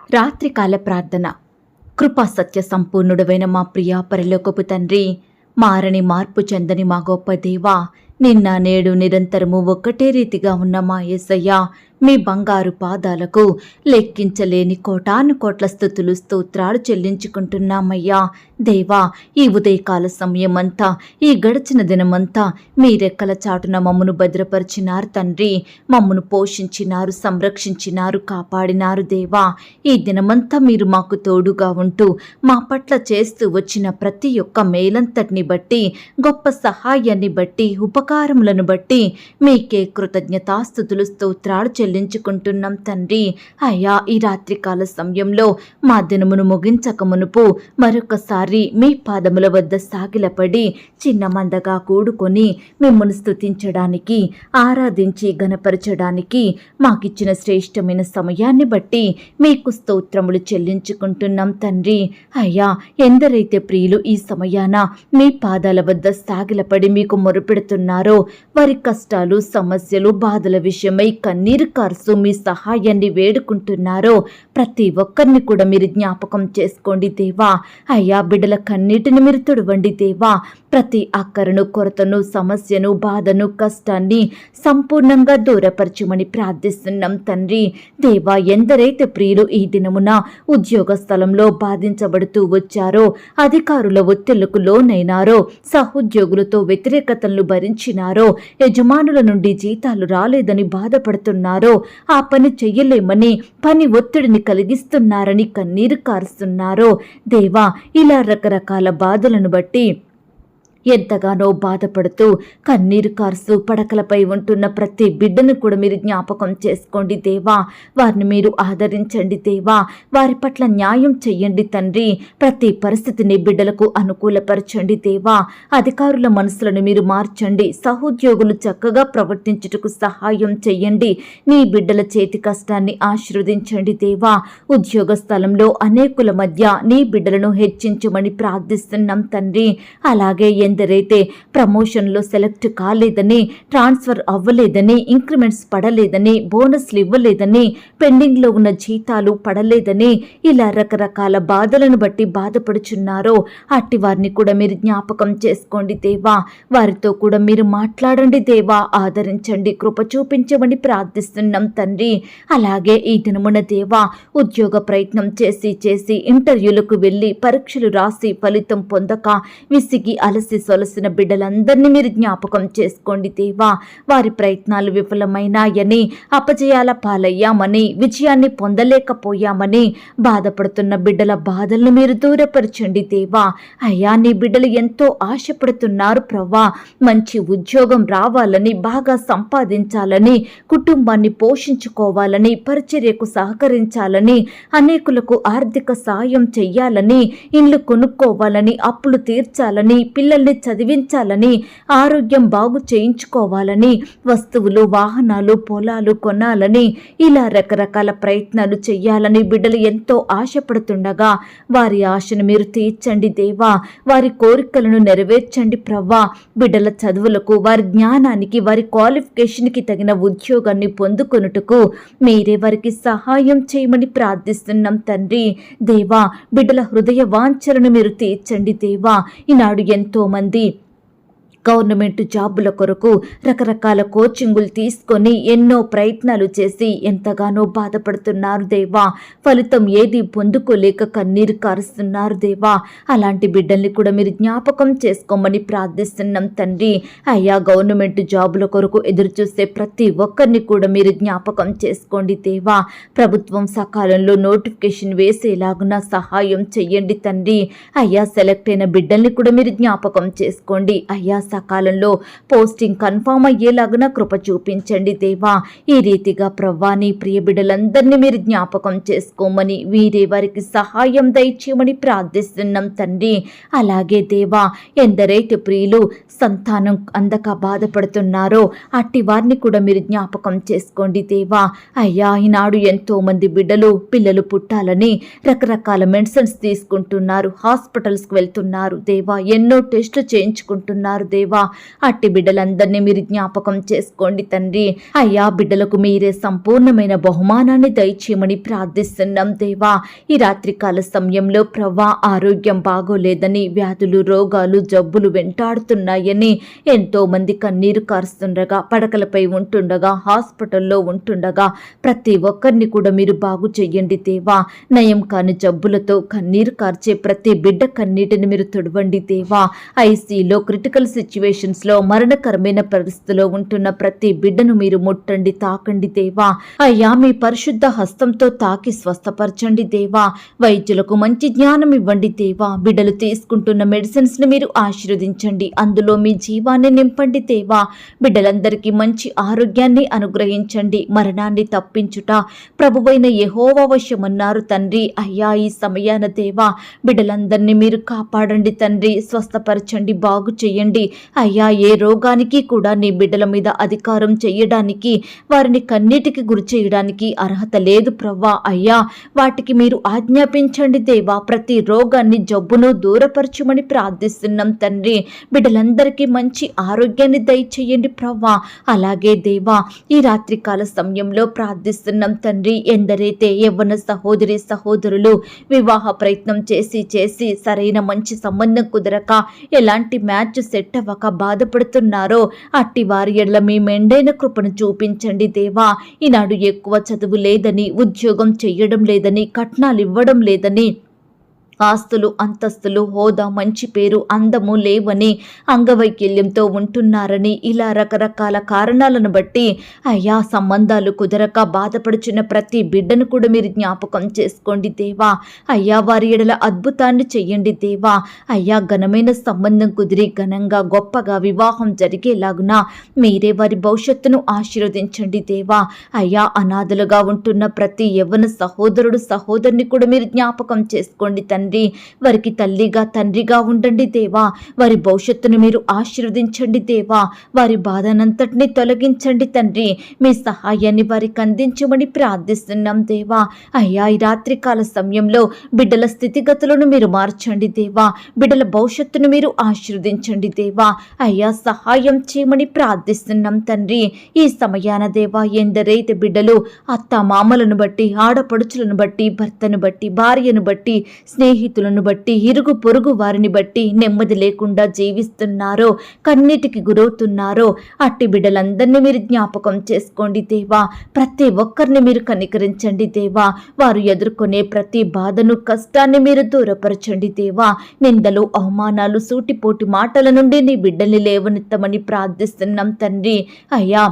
రాత్రికాల ప్రార్థన. కృపా సత్య సంపూర్ణుడవైన మా ప్రియ పరలోకపు తండ్రి, మారని మార్పు చెందని మా గొప్ప దేవా, నిన్న నేడు నిరంతరము ఒక్కటే రీతిగా ఉన్న మా యేసయ్య, మీ బంగారు పాదాలకు లెక్కించలేని కోటాను కోట్ల స్తుతులు స్తోత్రాలు చెల్లించుకుంటున్నామయ్యా. దేవా, ఈ ఉదయకాల సమయమంతా, ఈ గడిచిన దినమంతా మీ రెక్కల చాటున మమ్మను భద్రపరిచినారు తండ్రి. మమ్మను పోషించినారు, సంరక్షించినారు, కాపాడినారు. దేవా, ఈ దినమంతా మీరు మాకు తోడుగా ఉంటూ మా పట్ల చేస్తూ వచ్చిన ప్రతి ఒక్క మేలంతటిని బట్టి, గొప్ప సహాయాన్ని బట్టి, ఉపకారములను బట్టి మీకే కృతజ్ఞతాస్తుతులు స్తోత్రాలు చెల్లించుకుంటున్నాం తండ్రి. అయ్యా, ఈ రాత్రికాల సమయంలో మా దినమును ముగించక మునుపు మరొకసారి మీ పాదముల వద్ద సాగిలపడి చిన్న మందగా కూడుకొని మిమ్మల్ని స్తుతించడానికి, ఆరాధించి గణపరచడానికి మాకిచ్చిన శ్రేష్టమైన సమయాన్ని బట్టి మీకు స్తోత్రములు చెల్లించుకుంటున్నాం తండ్రి. అయ్యా, ఎందరైతే ప్రియులు ఈ సమయాన మీ పాదాల వద్ద సాగిలపడి మీకు మొరుపెడుతున్నారో, వారి కష్టాలు, సమస్యలు, బాధల విషయమై కన్నీరు కార్సు మీ సహాయాన్ని వేడుకుంటున్నారో ప్రతి ఒక్కరిని కూడా మీరు జ్ఞాపకం చేసుకోండి దేవా. అయ్యా, బిడ్డల కన్నీటిని మీరు తుడవండి దేవా. ప్రతి అక్కరను, కొరతను, సమస్యను, బాధను, కష్టాన్ని సంపూర్ణంగా దూరపరచమని ప్రార్థిస్తున్నాం తండ్రి. దేవా, ఎందరైతే ప్రియులు ఈ దినమున ఉద్యోగ స్థలంలో బాధించబడుతూ వచ్చారో, అధికారుల ఒత్తిళ్లకు లోనైనారో, సహోద్యోగులతో వ్యతిరేకతలను భరించినారో, యజమానుల నుండి జీతాలు రాలేదని బాధపడుతున్నారో, ఆ పని చెయ్యలేమని పని ఒత్తిడిని కలిగిస్తున్నారని కన్నీరు కారుస్తున్నారో, దేవా, ఇలా రకరకాల బాధలను బట్టి ఎంతగానో బాధపడుతూ కన్నీరు కార్సు పడకలపై ఉంటున్న ప్రతి బిడ్డను కూడా మీరు జ్ఞాపకం చేసుకోండి దేవా. వారిని మీరు ఆదరించండి దేవా. వారి పట్ల న్యాయం చెయ్యండి తండ్రి. ప్రతి పరిస్థితిని బిడ్డలకు అనుకూలపరచండి దేవా. అధికారుల మనసులను మీరు మార్చండి. సహోద్యోగులు చక్కగా ప్రవర్తించుటకు సహాయం చెయ్యండి. నీ బిడ్డల చేతి కష్టాన్ని ఆశీర్వదించండి దేవా. ఉద్యోగ స్థలంలో అనేకుల మధ్య నీ బిడ్డలను హెచ్చించమని ప్రార్థిస్తున్నాం తండ్రి. అలాగే ఎందరైతే ప్రమోషన్లో సెలెక్ట్ కాలేదని, ట్రాన్స్ఫర్ అవ్వలేదని, ఇంక్రిమెంట్స్ పడలేదని, బోనస్లు ఇవ్వలేదని, పెండింగ్లో ఉన్న జీతాలు పడలేదని, ఇలా రకరకాల బాధలను బట్టి బాధపడుచున్నారో అట్టి వారిని కూడా మీరు జ్ఞాపకం చేసుకోండి దేవా. వారితో కూడా మీరు మాట్లాడండి దేవా. ఆదరించండి, కృప చూపించమని ప్రార్థిస్తున్నాం తండ్రి. అలాగే ఈ దినమున దేవా, ఉద్యోగ ప్రయత్నం చేసి ఇంటర్వ్యూలకు వెళ్ళి పరీక్షలు రాసి ఫలితం పొందక విసిగి అలసి సొలసిన బిడ్డలందరినీ మీరు జ్ఞాపకం చేసుకోండి దేవా. వారి ప్రయత్నాలు విఫలమైనాయని, అపజయాల పాలయ్యామని, విజయాన్ని పొందలేకపోయామని బాధపడుతున్న బిడ్డల బాధలను మీరు దూరపరచండి దేవా. అయ్యా, నీ బిడ్డలు ఎంతో ఆశపడుతున్నారు ప్రవ్వా. మంచి ఉద్యోగం రావాలని, బాగా సంపాదించాలని, కుటుంబాన్ని పోషించుకోవాలని, పరిచర్యకు సహకరించాలని, అనేకులకు ఆర్థిక సాయం చెయ్యాలని, ఇల్లు కొనుక్కోవాలని, అప్పులు తీర్చాలని, పిల్లల్ని చదివించాలని, ఆరోగ్యం బాగు చేయించుకోవాలని, వస్తువులు, వాహనాలు, పొలాలు కొనాలని, ఇలా రకరకాల ప్రయత్నాలు చెయ్యాలని బిడ్డలు ఎంతో ఆశపడుతుండగా వారి ఆశను మీరు తీర్చండి దేవా. వారి కోరికలను నెరవేర్చండి ప్రవ్వా. బిడ్డల చదువులకు, వారి జ్ఞానానికి, వారి క్వాలిఫికేషన్కి తగిన ఉద్యోగాన్ని పొందుకొనుటకు మీరే వారికి సహాయం చేయమని ప్రార్థిస్తున్నాం తండ్రి. దేవా, బిడ్డల హృదయ వాంఛలను మీరు తీర్చండి దేవా. ఈనాడు ఎంతో మంది గవర్నమెంట్ జాబుల కొరకు రకరకాల కోచింగులు తీసుకొని ఎన్నో ప్రయత్నాలు చేసి ఎంతగానో బాధపడుతున్నారు దేవా. ఫలితం ఏది పొందుకోలేక కన్నీరు కారుస్తున్నారు దేవా. అలాంటి బిడ్డల్ని కూడా మీరు జ్ఞాపకం చేసుకోమని ప్రార్థిస్తున్నాం తండ్రి. అయ్యా, గవర్నమెంట్ జాబుల కొరకు ఎదురు చూసే ప్రతి ఒక్కరిని కూడా మీరు జ్ఞాపకం చేసుకోండి దేవా. ప్రభుత్వం సకాలంలో నోటిఫికేషన్ వేసేలాగున సహాయం చెయ్యండి తండ్రి. అయ్యా, సెలెక్ట్ అయిన బిడ్డల్ని కూడా మీరు జ్ఞాపకం చేసుకోండి. అయ్యా, సకాలంలో పోస్టింగ్ కన్ఫామ్ అయ్యేలాగున కృప చూపించండి దేవా. ఈ రీతిగా ప్రవ్వా, నీ ప్రియ బిడ్డలందరినీ మీరు జ్ఞాపకం చేసుకోమని, వీరే వారికి సహాయం దయచేయమని ప్రార్థిస్తున్నాం తండ్రి. అలాగే దేవా, ఎందరైతే ప్రియులు సంతానం అందక బాధపడుతున్నారో అట్టి వారిని కూడా మీరు జ్ఞాపకం చేసుకోండి దేవా. అయ్యా, ఈనాడు ఎంతో మంది బిడ్డలు పిల్లలు పుట్టాలని రకరకాల మెడిసిన్స్ తీసుకుంటున్నారు, హాస్పిటల్స్కి వెళ్తున్నారు దేవా. ఎన్నో టెస్టులు చేయించుకుంటున్నారు దేవా. దేవా. అట్టి బిడ్డలందరినీ మీరు జ్ఞాపకం చేసుకోండి తండ్రి. అయ్యా, బిడ్డలకు మీరే సంపూర్ణమైన బహుమానాన్ని దయచేయమని ప్రార్థిస్తున్నాం దేవా. ఈ రాత్రికాల సమయంలో ప్రవ్వా, ఆరోగ్యం బాగోలేదని, వ్యాధులు, రోగాలు, జబ్బులు వెంటాడుతున్నాయని ఎంతో మంది కన్నీరు కారుస్తుండగా, పడకలపై ఉంటుండగా, హాస్పిటల్లో ఉంటుండగా ప్రతి ఒక్కరిని కూడా మీరు బాగు చెయ్యండి దేవా. నయం కాని జబ్బులతో కన్నీరు కార్చే ప్రతి బిడ్డ కన్నీటిని మీరు తొడవండి దేవా. ఐసీలో, క్రిటికల్ సిచ్యువేషన్స్ లో, మరణకరమైన పరిస్థితిలో ఉంటున్న ప్రతి బిడ్డను మీరు ముట్టండి, తాకండి దేవా. అయ్యా, మీ పరిశుద్ధ హస్తంతో తాకి స్వస్థపరచండి దేవా. వైద్యులకు మంచి జ్ఞానం ఇవ్వండి దేవా. బిడ్డలు తీసుకుంటున్న మెడిసిన్స్ ని మీరు ఆశీర్వదించండి, అందులో మీ జీవాన్ని నింపండి దేవా. బిడ్డలందరికీ మంచి ఆరోగ్యాన్ని అనుగ్రహించండి. మరణాన్ని తప్పించుట ప్రభువైన యెహోవా వశమన్నారు తండ్రి. అయ్యా, ఈ సమయాన దేవా, బిడ్డలందరినీ మీరు కాపాడండి తండ్రి. స్వస్థపరచండి, బాగు చెయ్యండి. అయ్యా, ఏ రోగానికి కూడా నీ బిడ్డల మీద అధికారం చెయ్యడానికి, వారిని కన్నీటికి గురి చేయడానికి అర్హత లేదు ప్రవ్వా. అయ్యా, వాటికి మీరు ఆజ్ఞాపించండి దేవా. ప్రతి రోగాన్ని, జబ్బును దూరపరచమని ప్రార్థిస్తున్నాం తండ్రి. బిడ్డలందరికీ మంచి ఆరోగ్యాన్ని దయచేయండి ప్రవ్వా. అలాగే దేవా, ఈ రాత్రికాల సమయంలో ప్రార్థిస్తున్నాం తండ్రి. ఎందరైతే యవ్వన సహోదరి సహోదరులు వివాహ ప్రయత్నం చేసి సరైన మంచి సంబంధం కుదరక, ఎలాంటి మ్యాచ్ సెట్ అవ్వక బాధపడుతున్నారో అట్టి వారి ఎడల మీ మెండైన కృపను చూపించండి దేవా. ఈనాడు ఎక్కువ చదువు లేదని, ఉద్యోగం చెయ్యడం లేదని, కట్నాలు ఇవ్వడం లేదని, ఆస్తులు, అంతస్తులు, హోదా, మంచి పేరు, అందము లేవని, అంగవైకల్యంతో ఉంటున్నారని, ఇలా రకరకాల కారణాలను బట్టి అయ్యా సంబంధాలు కుదరక బాధపడుచున్న ప్రతి బిడ్డను కూడా మీరు జ్ఞాపకం చేసుకోండి దేవా. అయ్యా, వారి ఎడల అద్భుతాన్ని చెయ్యండి దేవా. అయ్యా, ఘనమైన సంబంధం కుదిరి ఘనంగా గొప్పగా వివాహం జరిగేలాగున మీరే వారి భవిష్యత్తును ఆశీర్వదించండి దేవా. అయ్యా, అనాథలుగా ఉంటున్న ప్రతి యవ్వన సహోదరుడు సహోదరుని కూడా మీరు జ్ఞాపకం చేసుకోండి తండ్రి. వారికి తల్లిగా తండ్రిగా ఉండండి దేవా. వారి భవిష్యత్తును మీరు ఆశీర్వదించండి దేవా. వారి బాధనంతటిని తొలగించండి తండ్రి. మీ సహాయాన్ని వారికి అందించమని ప్రార్థిస్తున్నాం దేవా. అయ్యా, ఈ రాత్రికాల సమయంలో బిడ్డల స్థితిగతులను మీరు మార్చండి దేవా. బిడ్డల భవిష్యత్తును మీరు ఆశీర్వదించండి దేవా. అయ్యా, సహాయం చేయమని ప్రార్థిస్తున్నాం తండ్రి. ఈ సమయాన దేవా, ఎందరైతే బిడ్డలు అత్త మామలను బట్టి, ఆడపడుచులను బట్టి, భర్తను బట్టి, భార్యను బట్టి, స్నేహితులను బట్టి, ఇరుగు పొరుగు వారిని బట్టి నెమ్మది లేకుండా జీవిస్తున్నారో, కన్నీటికి గురవుతున్నారో అట్టి బిడ్డలందరినీ మీరు జ్ఞాపకం చేసుకోండి దేవా. ప్రతి ఒక్కరిని మీరు కనికరించండి దేవా. వారు ఎదుర్కొనే ప్రతి బాధను, కష్టాన్ని మీరు దూరపరచండి దేవా. నిందలు, అవమానాలు, సూటిపోటి మాటల నుండి నీ బిడ్డల్ని లేవనెత్తమని ప్రార్థిస్తున్నాం తండ్రి. అయ్యా,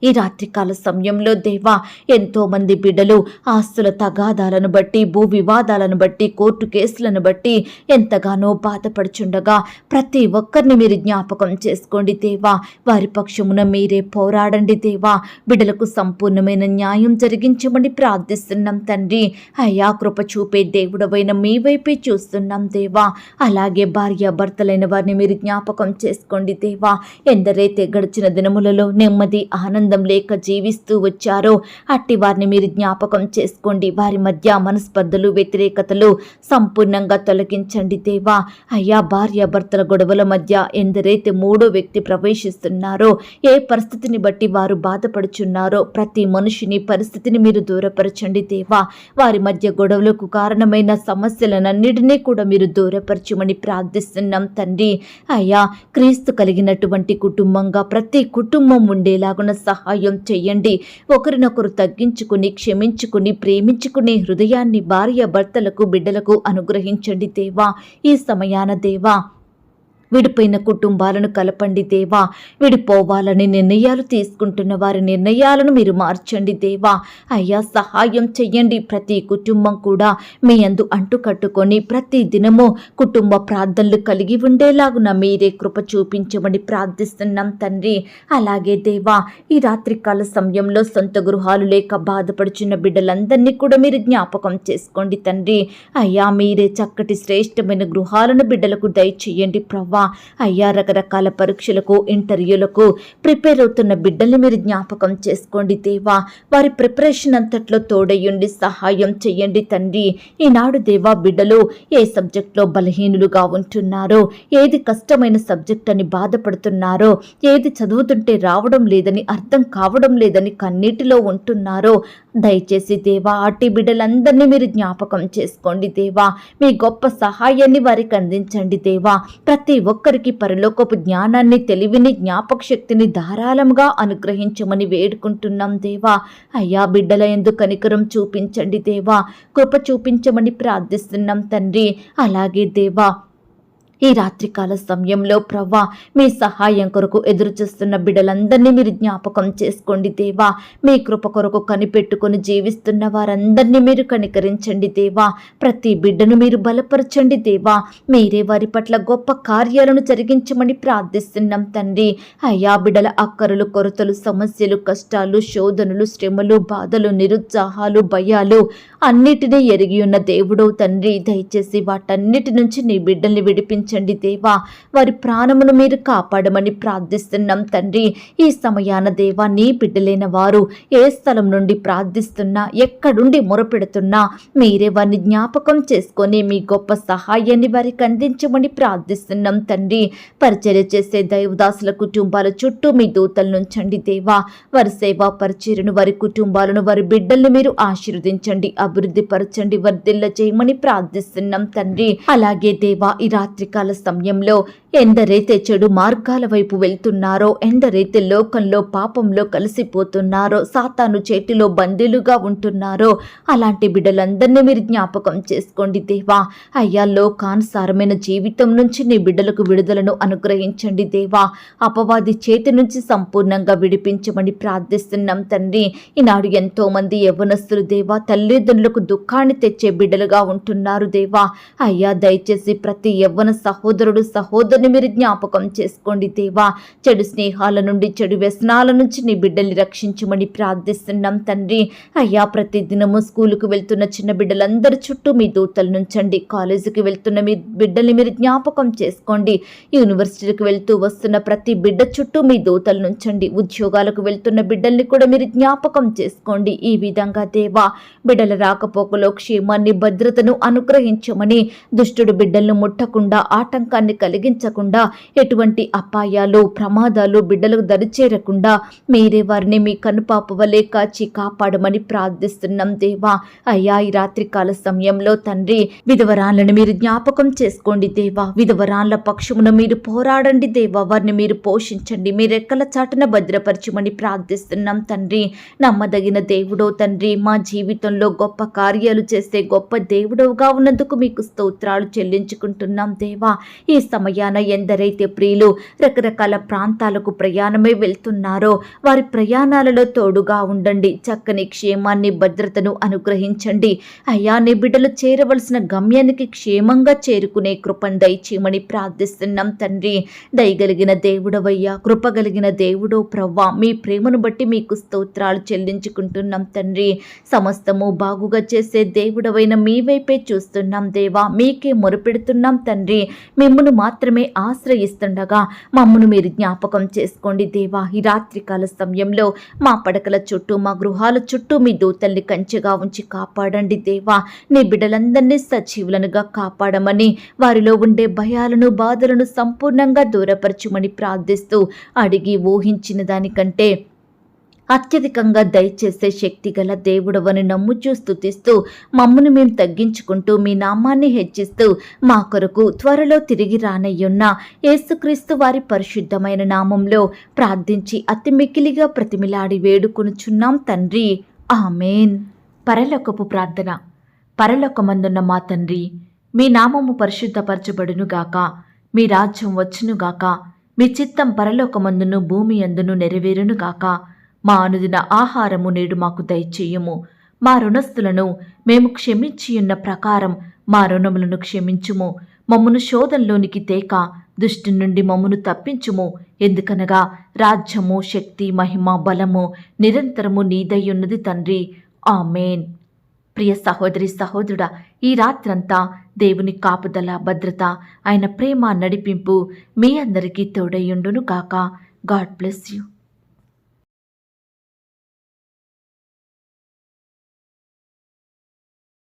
ఈ రాత్రికాల సమయంలో దేవా, ఎంతో మంది బిడ్డలు ఆస్తుల తగాదాలను బట్టి, భూ వివాదాలను బట్టి, కోర్టు కేసులను బట్టి ఎంతగానో బాధపడుచుండగా ప్రతి ఒక్కరిని మీరు జ్ఞాపకం చేసుకోండి దేవా. వారి పక్షమున మీరే పోరాడండి దేవా. బిడ్డలకు సంపూర్ణమైన న్యాయం జరిగించమని ప్రార్థిస్తున్నాం తండ్రి. అయ్యా, కృప చూపే దేవుడవైన మీ వైపే చూస్తున్నాం దేవా. అలాగే భార్యాభర్తలైన వారిని మీరు జ్ఞాపకం చేసుకోండి దేవా. ఎందరైతే గడిచిన దినములలో నెమ్మది, ఆనందం లేక జీవిస్తూ వచ్చారో అట్టి వారిని మీరు జ్ఞాపకం చేసుకోండి. వారి మధ్య మనస్పర్ధలు, వ్యతిరేకతలు సంపూర్ణంగా తొలగించండి దేవా. అయ్యా, భార్యాభర్తల గొడవల మధ్య ఎందరైతే మూడో వ్యక్తి ప్రవేశిస్తున్నారో, ఏ పరిస్థితిని బట్టి వారు బాధపడుచున్నారో ప్రతి మనిషిని, పరిస్థితిని మీరు దూరపరచండి దేవా. వారి మధ్య గొడవలకు కారణమైన సమస్యలనన్నిటినీ కూడా మీరు దూరపరచమని ప్రార్థిస్తున్నాం తండ్రి. అయ్యా, క్రీస్తు కలిగినటువంటి కుటుంబంగా ప్రతి కుటుంబం ఉండేలాగున సహాయం చెయ్యండి. ఒకరినొకరు తగ్గించుకుని, క్షమించుకుని, ప్రేమించుకునే హృదయాన్ని భార్యాభర్తలకు, బిడ్డలకు అనుగ్రహించండి దేవా. ఈ సమయాన దేవా, విడిపోయిన కుటుంబాలను కలపండి దేవా. విడిపోవాలని నిర్ణయాలు తీసుకుంటున్న వారి నిర్ణయాలను మీరు మార్చండి దేవా. అయ్యా, సహాయం చెయ్యండి. ప్రతి కుటుంబం కూడా మీ యందు అంటుకట్టుకొని ప్రతి దినము కుటుంబ ప్రార్థనలు కలిగి ఉండేలాగున మీరే కృప చూపించమని ప్రార్థిస్తున్నాం తండ్రి. అలాగే దేవా, ఈ రాత్రికాల సమయంలో సొంత గృహాలు లేక బాధపడుచున్న బిడ్డలందరినీ కూడా మీరు జ్ఞాపకం చేసుకోండి తండ్రి. అయ్యా, మీరే చక్కటి శ్రేష్టమైన గృహాలను బిడ్డలకు దయచేయండి ప్రవ్వా. దేవా. అయ్యా, రకరకాల పరీక్షలకు, ఇంటర్వ్యూలకు ప్రిపేర్ అవుతున్న బిడ్డల్ని మీరు జ్ఞాపకం చేసుకోండి దేవా. వారి ప్రిపరేషన్ అంతట్లో తోడయ్యుండి సహాయం చెయ్యండి తండ్రి. ఈనాడు దేవా, బిడ్డలు ఏ సబ్జెక్ట్లో బలహీనులుగా ఉంటున్నారో, ఏది కష్టమైన సబ్జెక్ట్ అని బాధపడుతున్నారో, ఏది చదువుతుంటే రావడం లేదని, అర్థం కావడం లేదని కన్నీటిలో ఉంటున్నారో, దయచేసి దేవా అట్టి బిడ్డలందరినీ మీరు జ్ఞాపకం చేసుకోండి దేవా. మీ గొప్ప సహాయాన్ని వారికి అందించండి దేవా. ప్రతి ఒక్కరికి పరలోకపు జ్ఞానాన్ని, తెలివిని, జ్ఞాపక శక్తిని ధారాళంగా అనుగ్రహించమని వేడుకుంటున్నాం దేవా. అయ్యా, బిడ్డల యందు కనికరం చూపించండి దేవా. కృప చూపించమని ప్రార్థిస్తున్నాం తండ్రి. అలాగే దేవా, ఈ రాత్రికాల సమయంలో ప్రవ్వా, మీ సహాయం కొరకు ఎదురు చూస్తున్న బిడ్డలందరినీ మీరు జ్ఞాపకం చేసుకోండి దేవా. మీ కృప కొరకు కనిపెట్టుకొని జీవిస్తున్న వారందరినీ మీరు కనికరించండి దేవా. ప్రతి బిడ్డను మీరు బలపరచండి దేవా. మీరే వారి పట్ల గొప్ప కార్యాలను జరిగించమని ప్రార్థిస్తున్నాం తండ్రి. అయ్యా, బిడ్డల అక్కరులు, కొరతలు, సమస్యలు, కష్టాలు, శోధనలు, శ్రమలు, బాధలు, నిరుత్సాహాలు, భయాలు అన్నిటినీ ఎరిగి ఉన్న దేవుడవు తండ్రి. దయచేసి వాటన్నిటి నుంచి నీ బిడ్డల్ని విడిపించండి దేవా. వారి ప్రాణమును మీరు కాపాడమని ప్రార్థిస్తున్నాం తండ్రి. ఈ సమయాన దేవా, నీ బిడ్డలైన వారు ఏ స్థలం నుండి ప్రార్థిస్తున్నా, ఎక్కడుండి మొరపెడుతున్నా, మీరే వారిని జ్ఞాపకం చేసుకొని మీ గొప్ప సహాయాన్ని వారికి అందించమని ప్రార్థిస్తున్నాం తండ్రి. పరిచర్య చేసే దైవదాసుల కుటుంబాల చుట్టూ మీ దూతలు నుంచండి దేవా. వారి సేవా పరిచర్యను, వారి కుటుంబాలను, వారి బిడ్డల్ని మీరు ఆశీర్వదించండి, అభివృద్ధి పరచండి, వర్ధిల్ల చేయమని ప్రార్థిస్తున్నాం తండ్రి. అలాగే దేవా, ఈ రాత్రికాల సమయంలో ఎందరైతే చెడు మార్గాల వైపు వెళ్తున్నారో, ఎందరైతే లోకంలో పాపంలో కలిసిపోతున్నారో, సాతాను చేతిలో బందీలుగా ఉంటున్నారో, అలాంటి బిడ్డలందరినీ మీరు జ్ఞాపకం చేసుకోండి దేవా. అయ్యా, లోకానుసారమైన జీవితం నుంచి నీ బిడ్డలకు విడుదలను అనుగ్రహించండి దేవా. అపవాది చేతి నుంచి సంపూర్ణంగా విడిపించమని ప్రార్థిస్తున్నాం తండ్రి. ఈనాడు ఎంతో మంది యవ్వనస్తులు దేవా, తల్లిదండ్రులకు దుఃఖాన్ని తెచ్చే బిడ్డలుగా ఉంటున్నారు దేవా. అయ్యా, దయచేసి ప్రతి యవ్వన సహోదరుడు, సహోదరుని మీరు జ్ఞాపకం చేసుకోండి దేవా. చెడు స్నేహాల నుండి, చెడు వ్యసనాల నుంచి నీ బిడ్డల్ని రక్షించమని ప్రార్థిస్తున్నాం తండ్రి. అయ్యా, ప్రతి దినము స్కూలుకు వెళ్తున్న చిన్న బిడ్డలందరి చుట్టూ మీ దూతలు నుంచండి. కాలేజీకి వెళ్తున్న మీ బిడ్డల్ని మీరు జ్ఞాపకం చేసుకోండి. యూనివర్సిటీకి వెళ్తూ వస్తున్న ప్రతి బిడ్డ చుట్టూ మీ దూతలు నుంచండి. ఉద్యోగాలకు వెళ్తున్న బిడ్డల్ని కూడా మీరు జ్ఞాపకం చేసుకోండి. ఈ విధంగా దేవా, బిడ్డల రాకపోకలో క్షేమాన్ని, భద్రతను అనుగ్రహించమని, దుష్టుడు బిడ్డలను ముట్టకుండా, ఆటంకాన్ని కలిగించకుండా, ఎటువంటి అపాయాలు, ప్రమాదాలు బిడ్డలకు దరిచేరకుండా మీరే వారిని మీ కనుపాప వలె కాచి కాపాడమని ప్రార్థిస్తున్నాం దేవా. అయ్యా, ఈ రాత్రికాల సమయంలో తండ్రి, విధవరాలను మీరు జ్ఞాపకం చేసుకోండి దేవా. విధవరాన్ల పక్షమున మీరు పోరాడండి దేవా. వారిని మీరు పోషించండి, మీ రెక్కల చాటున భద్రపరచమని ప్రార్థిస్తున్నాం తండ్రి. నమ్మదగిన దేవుడో తండ్రి, మా జీవితంలో గొప్ప కార్యాలు చేసే గొప్ప దేవుడవుగా ఉన్నందుకు మీకు స్తోత్రాలు చెల్లించుకుంటున్నాం దేవా. ఈ సమయాన ఎందరైతే ప్రియులు రకరకాల ప్రాంతాలకు ప్రయాణమై వెళ్తున్నారో, వారి ప్రయాణాలలో తోడుగా ఉండండి. చక్కని క్షేమాన్ని, భద్రతను అనుగ్రహించండి. అయ్యా, నీ బిడ్డలు చేరవలసిన గమ్యానికి క్షేమంగా చేరుకునే కృపను దయచేయమని ప్రార్థిస్తున్నాం తండ్రి. దయగలిగిన దేవుడవయ్యా, కృపగలిగిన దేవుడో ప్రవ్వా, మీ ప్రేమను బట్టి మీకు స్తోత్రాలు చెల్లించుకుంటున్నాం తండ్రి. సమస్తము బాగుగా చేసే దేవుడవైన మీ వైపే చూస్తున్నాం దేవా. మీకే మొరపెడుతున్నాం తండ్రి. మిమ్మును మాత్రమే ఆశ్రయిస్తుండగా మమ్మను మీరు జ్ఞాపకం చేసుకోండి దేవా. ఈ రాత్రికాల సమయంలో మా పడకల చుట్టూ, మా గృహాల చుట్టూ మీ దూతల్ని కంచెగా ఉంచి కాపాడండి దేవా. నీ బిడ్డలందరినీ సజీవులనుగా కాపాడమని, వారిలో ఉండే భయాలను, బాధలను సంపూర్ణంగా దూరపరచుమని ప్రార్థిస్తూ, అడిగి ఊహించిన దానికంటే అత్యధికంగా దయచేసే శక్తి గల దేవుడవని నమ్ముచూ స్తుతిస్తూ, మమ్మను మేము తగ్గించుకుంటూ, మీ నామాన్ని హెచ్చిస్తూ, మా కొరకు త్వరలో తిరిగి రానయ్యున్న యేసుక్రీస్తు వారి పరిశుద్ధమైన నామంలో ప్రార్థించి అతి మిక్కిలిగా ప్రతిమిలాడి వేడుకొనుచున్నాం తండ్రి. ఆమేన్. పరలోకపు ప్రార్థన. పరలోకమందున్న మా తండ్రి, మీ నామము పరిశుద్ధపరచబడునుగాక, మీ రాజ్యం వచ్చునుగాక, మీ చిత్తం పరలోకమందును భూమి అందును నెరవేరునుగాక. మా అనుదిన ఆహారము నేడు మాకు దయచేయము. మా రుణస్థులను మేము క్షమించియున్న ప్రకారం మా రుణములను క్షమించుము. మమ్మను శోధంలోనికి తేక దుష్టి నుండి మమ్మను తప్పించుము. ఎందుకనగా రాజ్యము, శక్తి, మహిమ, బలము నిరంతరము నీదయ్యున్నది తండ్రి. ఆమేన్. ప్రియ సహోదరి సహోదరుడా, ఈ రాత్రంతా దేవుని కాపుదల, భద్రత, ఆయన ప్రేమ నడిపింపు మీ అందరికీ తోడయ్యుండును కాక. God bless you.